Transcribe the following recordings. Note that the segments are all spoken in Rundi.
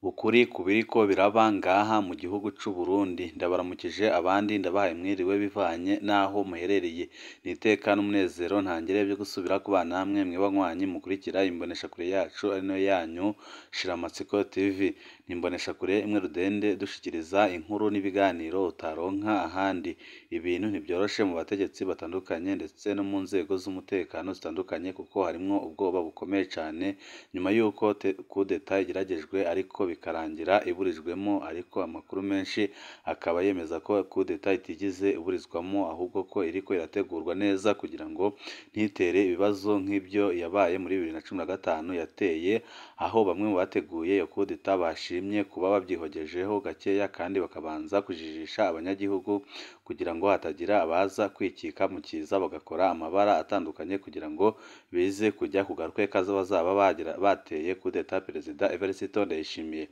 Ukuri ku biriko biraba ngaha mu gihugu c'u Burundi, ndabaramukije abandi ndabahaye mwiriwe bivanye n'aho muherereye. Ni iteka n'umunezero ntangere vyo gusubira kubana namwe mwebwe banywanyi mukurikira imboneshakure yacu ari nayo yanyu Shiramatsiko TV. Ni imboneshakure imwe rudende dushikiriza inkuru n'ibiganiro utaronka ahandi. Ibintu ntivyoroshe mu bategetsi batandukanye ndetse no mu nzego z'umutekano zitandukanye kuko harimwo ubwoba bukomeye cane nyuma y'uko coup d'etat igeragejwe ariko bikarangira iburijwemo, ariko amakuru menshi akaba yemeza ko coup d'etat itigeze iburizwamo ahubwo ko iriko irategurwa neza kugira ngo ntitere ibibazo nk'ivyo yabaye muri 2015 yateye, aho bamwe mu bateguye iyo coup d'etat bashimye kuba bavyihojejeho gakeya kandi bakabanza kujijisha abanyagihugu kugira ngo hatagira abaza kwikika mu kiza bagakora amabara atandukanye kugira ngo bize kujya kugaruka kazo bazaba bateye coup d'etat Perezida Evariste Ndayishimiye.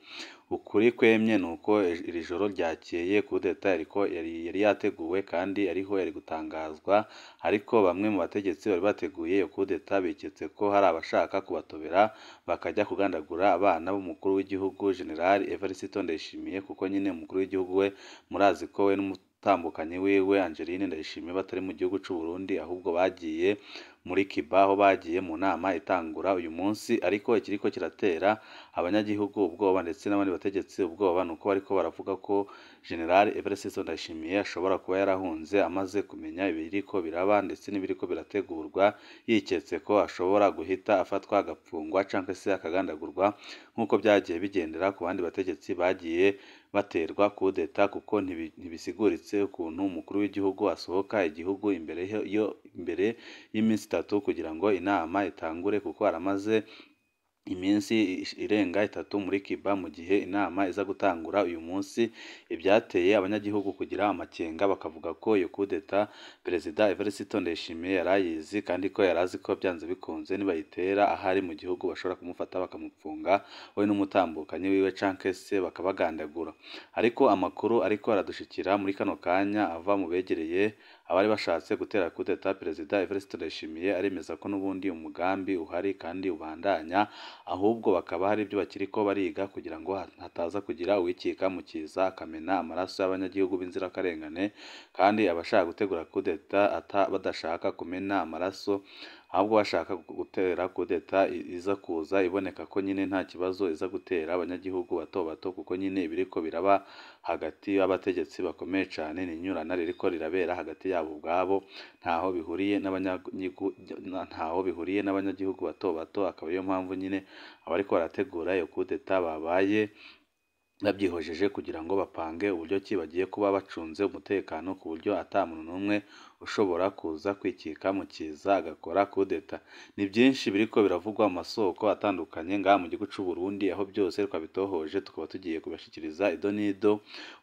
Ukuri kwemye nuko iri joro ryakeye coup d'etat yari yateguwe kandi ariho yari gutangazwa, ariko bamwe mu bategetsi bari bateguye iyo coup d'etat biketse ko hari abashaka kubatobera bakajya kugandagura abana b'umukuru w'igihugu General Evariste Ndayishimiye, kuko nyine umukuru w'igihugu we murazi ko we n'umutambukanyi wiwe Angeline Ndayishimiye batari mu gihugu c'u Burundi ahubwo bagiye muri Cuba, aho bagiye mu nama itangura uyu munsi, ariko ikiriko kiratera abanyagihugu ubwoba ndetse n'abandi bategetsi ubwoba nuko bariko baravuga ko General Evariste Ndayishimiye ashobora kuba yarahunze amaze kumenya ibiriko biraba ndetse n'ibiriko birategurwa, yiketse ko ashobora guhita afatwa agapfungwa canke se akagandagurwa nk'uko byagiye bigendera ku bandi bategetsi bagiye baterwa coup d'etat, kuko ntibisiguritse ukuntu umukuru w'igihugu asohoka igihugu imbere y'iminsi 3 kugira ngo inama itangure, kuko aramaze iminsi irenga 3 muri Cuba mu gihe inama iza gutangura uyu munsi. Ibyateye abanyagihugu kugira amakenga bakavuga ko iyo coup d'etat Perezida Evariste Ndayishimiye yarayizi kandi ko yarazi ko byanze bikunze nibayitera ahari mu gihugu bashobora kumufata bakamupfunga we n'umutambukanyi wiwe canke se bakabagandagura. Ariko amakuru ariko aradushikira muri kano kanya ava mu begereye abari bashatse gutera coup d'etat Perezida Evariste Ndayishimiye aremeza ko n'ubundi umugambi uhari kandi ubandanya, ahubwo bakaba hari ibyo bakiriko bariga kugira ngo hataza kugira uwikika mu kiza akamena amaraso y'abanyagihugu b'inzirakarengane, kandi abashaka gutegura coup d'etat badashaka kumena amaraso ahubwo bashaka gutera coup d'etat iza kuza iboneka ko nyine nta kibazo iza gutera abanyagihugu bato bato, kuko nyine ibiriko biraba hagati y'abategetsi bakomeye cane n'inyurana ririko rirabera hagati yabo ubwabo ntaho bihuriye n'abanyagihugu bato bato. Akaba ariyo mpamvu nyine abariko barategura iyo coup d'etat babaye babyihojeje kugira ngo bapange uburyo ki bagiye kuba bacunze umutekano ku buryo ata muntu n'umwe ushobora kuza kwikika mu kiza agakora coup d'etat. Ni byinshi biriko biravugwa mu masoko atandukanye ngaha mu gihugu c'u Burundi, aho byose twabitohoje tukaba tugiye kubashikiriza ido n'ido.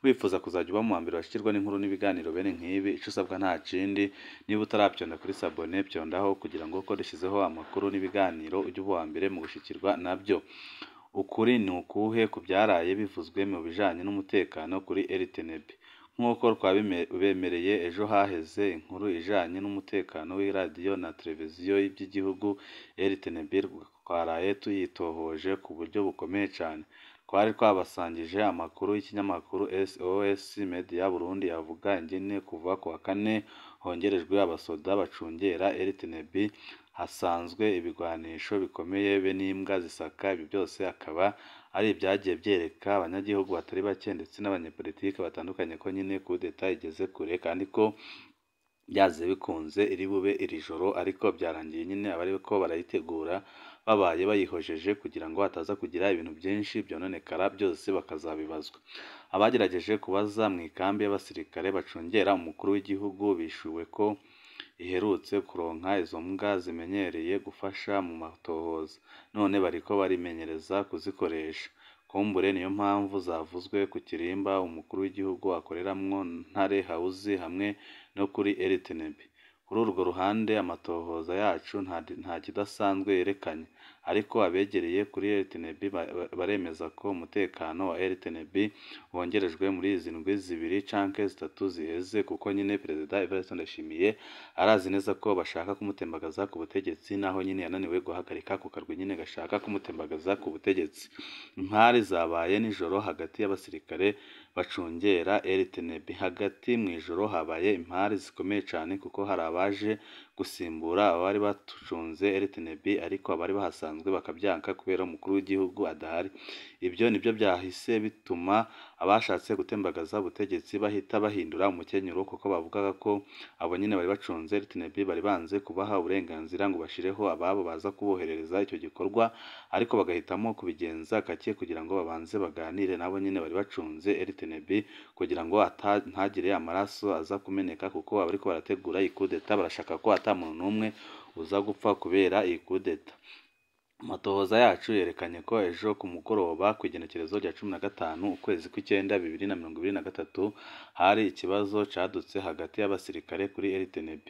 Wifuza kuzajya uba mu wa mbere bashikirwa n'inkuru n'ibiganiro bene nk'ibi, ico usabwa nta kindi, niba utaravyonda kuri s'abone vyondaho kugira ngo uko dushizeho amakuru n'ibiganiro ujye uba uwa mbere mu gushikirwa navyo. Ukuri ni ukuhe ku byaraye bivuzwe mu bijanye n'umutekano kuri RTNB. Nk'uko twabibemereye ejo haheze, inkuru ijanye n'umutekano w'iradiyo na televiziyo by'igihugu RTNB twaraye tuyitohoje ku buryo bukomeye cane. Twari twabasangije amakuru y'ikinyamakuru SOS Media Burundi yavuga ingene kuva ku wa 4 hongerejwe abasoda bacungera RTNB, hasanzwe ibigwanisho bikomeye be n'imbwa zisaka. Ibi byose akaba ari ibyagiye byereka abanyagihugu batari bake ndetse n'abanyepolitike batandukanye ko nyine coup d'etat igeze kure kandi ko byaze bikunze iri bube iri joro, ariko byarangiye nyine abariko barayitegura babaye bayihojeje kugira ngo hataza kugira ibintu byinshi byononekara byose bakazabibazwa. Abagerageje kubaza mu ikambi y'abasirikare bacungera umukuru w'igihugu bishuwe ko iherutse kuronka izo mbwa zimenyereye gufasha mu matohoza, none bariko barimenyereza kuzikoresha. Kumbure niyo mpamvu zavuzwe ku kirimba umukuru w'igihugu akoreramwo Ntare House hamwe no kuri RTNB. Kuri urwo ruhande amatohoza yacu nta kidasanzwe yerekanye, ariko abegereye kuri RTNB baremeza ko umutekano wa RTNB wongerejwe muri izi ndwi zibiri canke zitatu ziheze, kuko nyine Perezida Evariste Ndayishimiye arazi neza ko bashaka kumutembagaza ku butegetsi, naho nyine yananiwe guhagarika ku karwi nyine gashaka kumutembagaza ku butegetsi. Impari zabaye nijoro hagati y'abasirikare bacungera RTNB. Hagati mu ijoro habaye impari zikomeye cyane, kuko hari abaje gusimbura abari bacunze RTNB, ariko abari bahasanzwe bakabyanka kubera umukuru w'igihugu adahari. Ibyo nibyo byahise bituma abashatse gutembagaza ubutegetsi bahita bahindura umukenyero, kuko bavugaga ko abo nyine bari bacunze RTNB bari banze kubaha uburenganzira ngo bashireho ababo baza kuboherereza icyo gikorwa, ariko bagahitamo kubigenza gake kugira ngo babanze baganire nabo nyine bari bacunze RTNB, kugira ngo ntagire amaraso aza kumeneka, kuko bari ko barategura iyi kudeta, barashaka ko ata muntu n'umwe uza gupfa kubera iyi kudeta. Amatohoza yacu yerekanye ko ejo ku mugoroba ku igenekerezo rya 15 ukwezi kw'icyenda 2023 hari ikibazo cadutse hagati y'abasirikare kuri RTNB.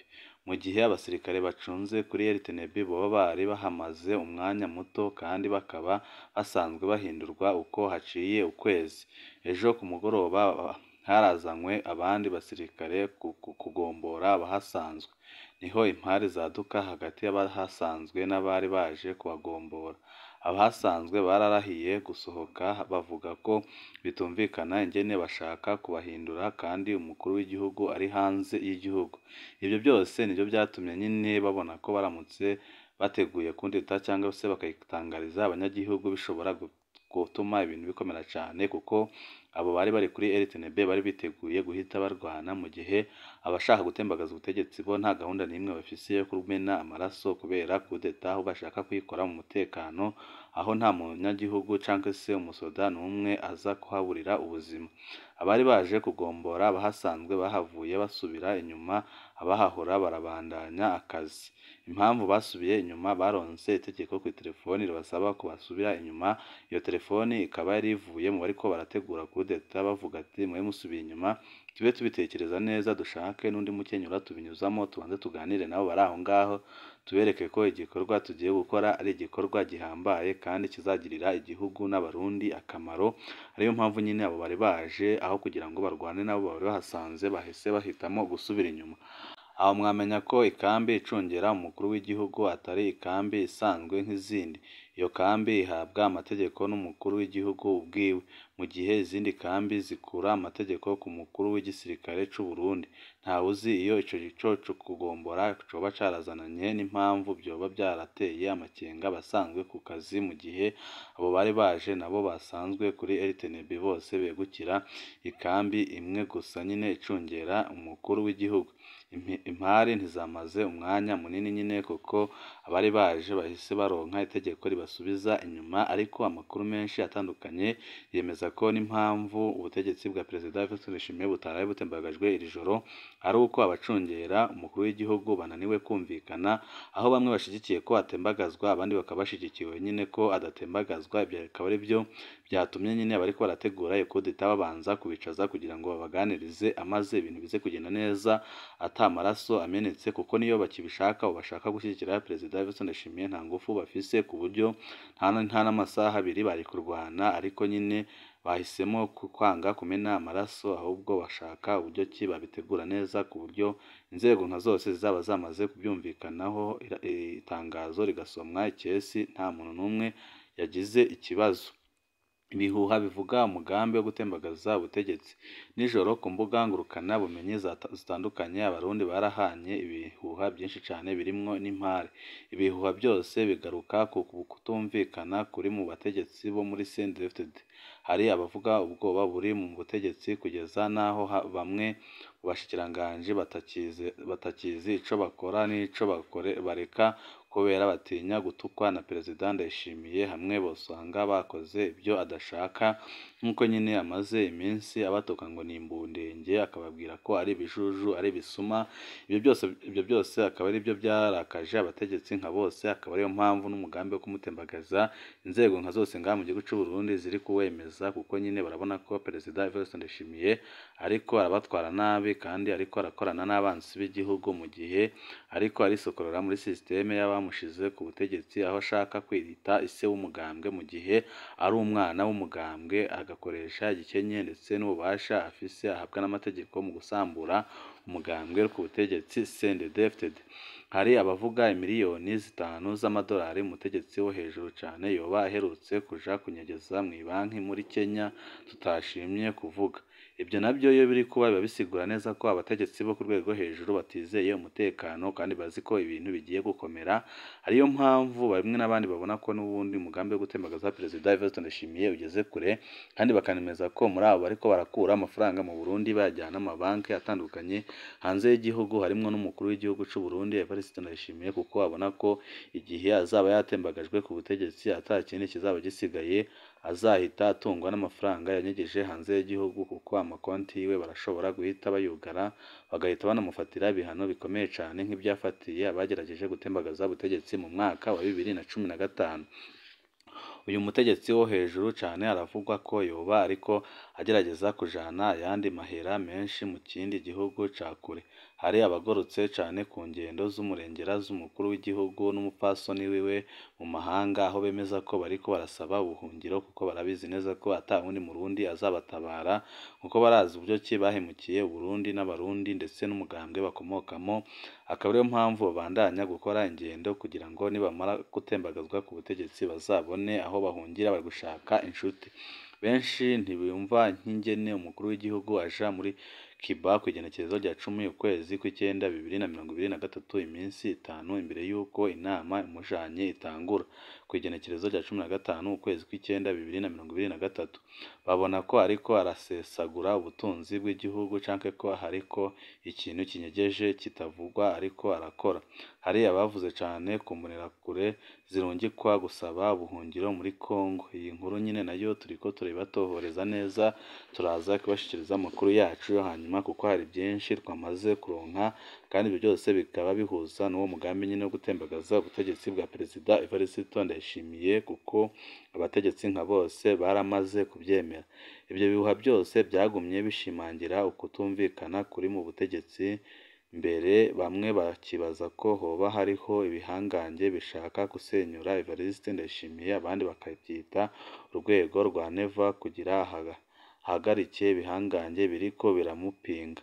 Mu gihe abasirikare bacunze kuri RTNB boba bari bahamaze umwanya muto kandi bakaba basanzwe bahindurwa uko haciye ukwezi. Ejo ku mugoroba harazanywe abandi basirikare kugombora abahasanzwe, niho impari zaduka hagati y'abahasanzwe n'abari baje kubagombora. Abahasanzwe bararahiye gusohoka bavuga ko bitumvikana ingene bashaka kubahindura kandi umukuru w'igihugu ari hanze y'igihugu. Ibyo byose nibyo byatumye nyine babona ko baramutse bateguye kudeta cyangwa se bakayitangariza abanyagihugu bishobora gutuma ibintu bikomera cyane, kuko abo bari bari kuri RTNB bari biteguye guhita barwana, mu gihe abashaka gutembagaza ubutegetsi bo nta gahunda n'imwe bafise yo kumena amaraso kubera kudeta, aho bashaka kuyikora mu mutekano, aho nta munyagihugu cyangwa se umusoda n'umwe aza kuhaburira ubuzima. Abari baje kugombora abahasanzwe bahavuye basubira inyuma, abahahora barabandanya akazi. Impamvu basubiye inyuma, baronse itegeko ku telefoni ribasaba ko basubira inyuma. Iyo telefoni ikaba yari ivuye mu bariko barategura kudeta, bavuga ati mwe musubiye inyuma, tube tubitekereza neza, dushake n'undi mukenyura tubinyuzamo, tubanze tuganire nabo bari aho ngaho, tubereke ko igikorwa tugiye gukora ari igikorwa gihambaye kandi kizagirira igihugu n'abarundi akamaro. Ariyo mpamvu nyine abo bari baje aho kugira ngo barwane nabo bari bahasanze, bahise bahitamo gusubira inyuma. Aho mwamenya ko ikambi icungera umukuru w'igihugu atari ikambi isanzwe nk'izindi. Iyo kambi ihabwa amategeko n'umukuru w'igihugu ubwiwe, mu gihe izindi kambi zikura amategeko ku mukuru w'igisirikare c'u Burundi. Ntawe uzi iyo ico gico co kugombora coba carazananye n'impamvu byoba byarateye amakenga abasanzwe ku kazi, mu gihe abo bari baje nabo basanzwe kuri RTNB bose begukira ikambi imwe gusa nyine icungera umukuru w'igihugu. Impari ntizamaze umwanya munini nyine, kuko abari baje bahise baronka itegeko ribasubiza inyuma, ariko amakuru menshi atandukanye yemeza ko n'impamvu ubutegetsi bwa Perezida Evariste Ndayishimiye butaraye butembagajwe iri joro ari uko abacungera umukuru w'igihugu bananiwe kumvikana, aho bamwe bashigikiye ko atembagazwa, abandi bakaba bashigikiwe nyine ko adatembagazwa. Ibyo bikaba ari byo byatumye nyine abariko barategura iyo kudeta babanza kubicaza kugira ngo babaganirize, amaze ibintu bize kugenda neza ata maraso amenetse, kuko niyo bakibishaka bashaka gushyigikira Perezida Evariste Ndayishimiye nta ngufu bafise, ku buryo nta n'amasaha abiri bari kurwana, ariko nyine bahisemo kwanga kumena amaraso, ahubwo bashaka uburyo ki babitegura neza, ku buryo inzego nka zose zizaba zamaze kubyumvikanaho, itangazo rigasomwa ikesi nta muntu n'umwe yagize ikibazo. Ibihuha bivuga umugambi wo gutembagaza ubutegetsi. Nijoro ku mbuga ngurukana bumenyi zitandukanye abarundi barahanye ibihuha byinshi cyane birimwo n'impare. Ibihuha byose bigaruka ku kutumvikana kuri mu bategetsi bo muri CNDD-FDD. Hari abavuga ubwoba buri mu butegetsi kugeza naho bamwe mu bashikiranganje batakizi ico bakora n'ico bareka, kubera batinya gutukwa na Perezida Ndayishimiye, hamwe bosanga bakoze ibyo adashaka nk'uko nyine amaze iminsi abatuka ngo ni imbundenge, akababwira ko ari ibijuju, ari ibisuma, ibyo byose akaba ari byo byarakaje abategetsi nka bose, akaba ariyo mpamvu n'umugambi wo kumutembagaza inzego nka zose ngaha mu gihugu cy'u Burundi ziri kuwemeza, kuko nyine barabona ko Perezida Evariste Ndayishimiye ariko arabatwara nabi kandi ariko arakorana n'abansi b'igihugu, mu gihe ariko arisokorora muri sisiteme y'abamushize ku butegetsi, aho ashaka kwita ise w'umugambwe mu gihe ari umwana w'umugambwe, agakoresha igikenye ndetse n'ububasha afise ahabwa n'amategeko mu gusambura umugambwe ku butegetsi CNDD-FDD. Hari abavuga miliyoni 5 z'amadolari umutegetsi wo hejuru cyane yoba aherutse kuja kunyegeza mu banki muri Kenya tutashimye kuvuga. Ibyo nabyo iyo biri kuba biba bisigura neza ko abategetsi bo ku rwego hejuru batizeye umutekano kandi bazi ko ibintu bigiye gukomera, ariyo mpamvu bamwe n'abandi babona ko n'ubundi umugambi wo gutembagaza Perezida Evariste Ndayishimiye ugeze kure, kandi bakanemeza ko muri abo bariko barakura amafaranga mu Burundi bayajyana mu mabanki atandukanye hanze y'igihugu, harimo n'umukuru w'igihugu cy'u Burundi Evariste Ndayishimiye, kuko abona ko igihe azaba yatembagajwe ku butegetsi ata kindi kizaba gisigaye, azahita atungwa n'amafaranga yanyegeje hanze y'igihugu, kuko amakonti yiwe barashobora guhita bayugara bagahita banamufatira ibihano bikomeye cyane nk'ibyafatiye abagerageje gutembagaza ubutegetsi mu mwaka wa 2015. Uyu mutegetsi wo hejuru cyane aravugwa ko yoba ariko agerageza kujana ayandi mahera menshi mu kindi gihugu ca kure. Hari abagorotse cyane ku ngendo z'umurengera z'umukuru w'igihugu n'umupfasoni wiwe mu mahanga, aho bemeza ko bariko barasaba ubuhungiro kuko barabizi neza ko ata wundi Murundi azabatabara, kuko barazi uburyo ki bahemukiye Burundi n'abarundi ndetse n'umugambwe bakomokamo, akaba ariyo mpamvu babandanya gukora ingendo kugira ngo nibamara gutembagazwa ku butegetsi bazabone aho bahungira bari gushaka inshuti. Benshi ntibumva nk'ingene umukuru w'igihugu aja muri Cuba ku igenekerezo rya 10 ukwezi kw'Icyenda 2023, iminsi 5 imbere y'uko inama imujanye itangura ku igenekerezo rya 15 ukwezi kw'Icyenda 2023. Babona ko ariko arasesagura ubutunzi bw'igihugu canke ko hariko ikintu kinyegeje kitavugwa ariko arakora. Hari abavuze cyane ku mbonerakure zirungikwa gusaba ubuhungiro muri Kongo. Iyi nkuru nyine nayo turiko turibatohoreza neza, turaza kubashikiriza amakuru yacu yo hanyuma, kuko hari byinshi twamaze kuronka, kandi ibyo byose bikaba bihuza n'uwo mugambi nyine wo gutembagaza ubutegetsi bwa Perezida Evariste Ndayishimiye, kuko abategetsi nka bose baramaze kubyemera. Ibyo bihuha byose byagumye bishimangira ukutumvikana kuri mu butegetsi. Mbere bamwe bakibaza ko hoba hariho ibihangange bishaka gusenyura Evariste Ndayishimiye, abandi bakabyita urwego rwa Neva kugira hagarike ibihangange biriko biramupinga.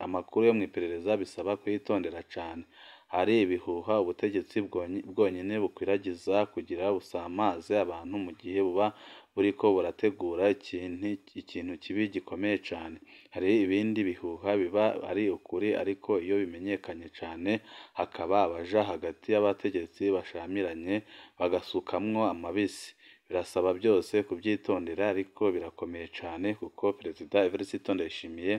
Amakuru yo mu iperereza bisaba kwitondera cyane. Hari ibihuha ubutegetsi bwonyine bukwiragiza kugira busamaze abantu mu gihe buba buriko burategura ikintu kibi gikomeye cyane. Hari ibindi bihuha biba ari ukuri, ariko iyo bimenyekanye cyane hakaba abaja hagati y'abategetsi bashamiranye bagasukamwo amabisi. Birasaba byose kubyitondera, ariko birakomeye cyane kuko Perezida Evariste Ndayishimiye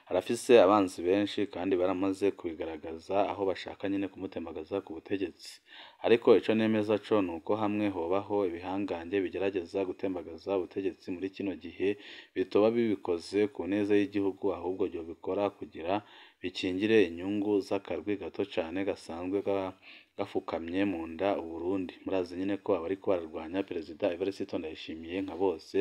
arafise abanzi benshi kandi baramaze kubigaragaza aho bashaka nyine kumutembagaza ku butegetsi. Ariko ico nemeza co nuko hamwe hobaho ibihangange bigerageza gutembagaza ubutegetsi muri kino gihe, bitoba bibikoze ku neza y'igihugu, ahubwo byo bikora kugira bikingire inyungu z'akarwi gato cyane gasanzwe gafukamye mu nda Uburundi. Murazi nyine ko abariko bararwanya Perezida Evariste Ndayishimiye nka bose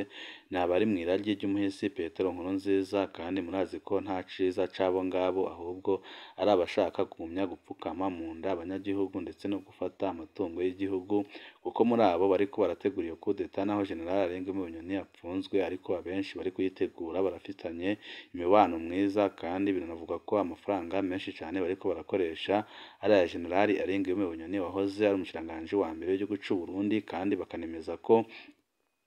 ni abari mu iraryi ry'umuhisi Petero Nkurunziza, kandi murazi ko nta ciza c'abo ngabo, ahubwo ari abashaka kugumya gupfukama mu nda abanyagihugu ndetse no gufata amatungo y'igihugu, kuko muri abo bariko barategura iyo kudeta naho General Arenguemo Bunyoni yapfunzwe, ariko abenshi bari kuyitegura barafitanye imibano mwiza, kandi biranavuga ko amafaranga menshi cyane bariko barakoresha ari aya General Arenguemo Bunyoni wahoze ari umushikiranganji wa mbere w'igihugu cy'u Burundi, kandi bakanemeza ko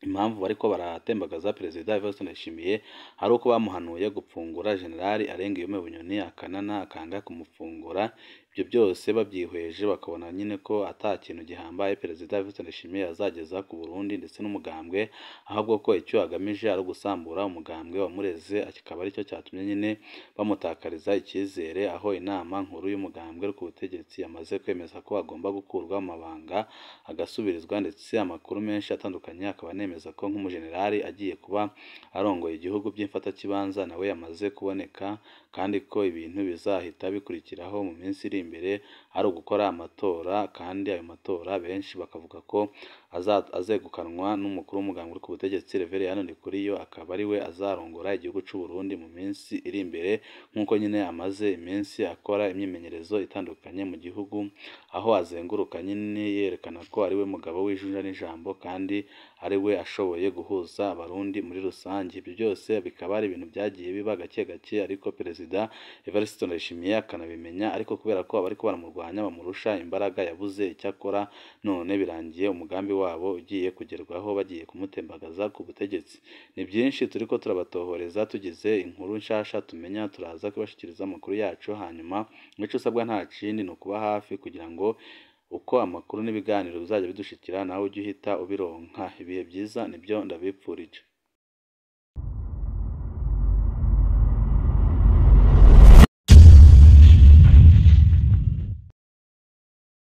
impamvu bariko baratembagaza Perezida Evariste Ndayishimiye ari uko bamuhanuye gupfungura General Arenguemo Bunyoni akanana akanga kumufungura. Ibyo byose babyihweje bakabona nyine ko ata kintu gihambaye Perezida Evariste Ndayishimiye azageza ku Burundi ndetse n'umugambwe, ahubwo ko icyo agamije ari ugusambura umugambwe wamureze, kikaba aricyo cyatumye nyine bamutakariza icyizere, aho inama nkuru y'umugambwe ku butegetsi yamaze kwemeza ko agomba gukurwa mu mabanga agasubirizwa, ndetse amakuru menshi atandukanye akaba anemeza kwemeza ko nk'umujenerali agiye kuba arongoye igihugu by'imfatakibanza nawe yamaze kuboneka kandi ko ibintu bizahita bikurikiraho mu minsi iri imbere ari ugukora amatora, kandi ayo matora benshi bakavuga ko azegukanwa n'umukuru w'umugambwe uri ku butegetsi Reverien Ndikuriyo, akaba ari we azarongora igihugu cy'u Burundi mu minsi iri imbere nk'uko nyine amaze iminsi akora imyimenyerezo itandukanye mu gihugu, aho azenguruka nyine yerekana ko ari we mugabo w'ijunja n'ijambo kandi ari we ashoboye guhuza abarundi muri rusange. Ibyo byose bikaba ari ibintu byagiye biba gake gake, ariko Perezida Evariste Ndayishimiye akanabimenya, ariko kubera ko abariko baramurwanya bamurusha imbaraga yabuze icyo akora, none birangiye umugambi wabo ugiye kugerwaho bagiye kumutembagaza ku butegetsi. Ni byinshi turiko turabatohoreza, tugize inkuru nshasha tumenya turaza kubashikiriza amakuru yacu, hanyuma ico usabwa nta kindi ni ukuba hafi kugira ngo uko amakuru n'ibiganiro bizajya bidushikira nawe ujye uhita ubironka. Ibihe byiza nibyo ndabipfurije.